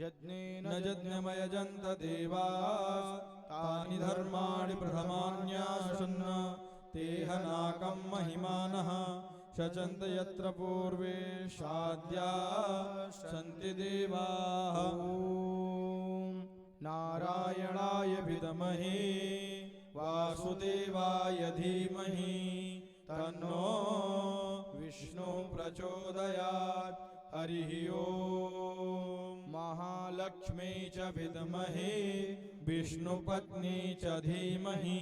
यज्ञेन न यज्ञमयजन्त देवाः तानि धर्माणि प्रथमान्यासन् तेह नाकं महिमानः शचन्त यत्र पूर्वे शाद्या सन्ति देवाः ॐ नारायणाय विद्महे वासुदेवाय धीमहि तन्नो विष्णु प्रचोदयात् हरिः ओम् महालक्ष्मी च विद्महे विष्णुपत्नी च धीमहि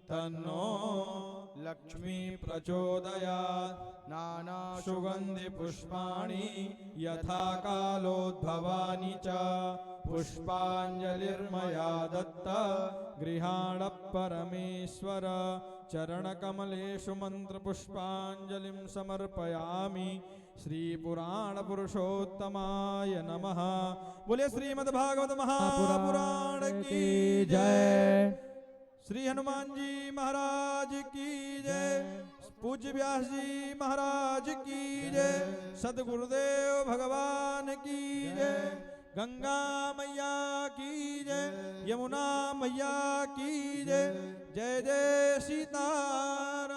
तन्नो लक्ष्मी प्रचोदयात् नाना सुगन्धि पुष्पाणि यथा कालोद्भवानि च पुष्पाञ्जलिर्मया दत्त गृहाण परमेश्वर चरणकमलेषु मन्त्रपुष्पाञ्जलिं समर्पयामि श्रीपुराणपुरुषोत्तमाय नमः। बोले श्रीमद्भागवत महापुराण की जय। श्री हनुमान जी महाराज की जय। पूज्य व्यास जी महाराज की जय। सद्गुरुदेव भगवान की जय। गंगा मैया की जय। यमुना मैया की जय। जय जय सीताराम।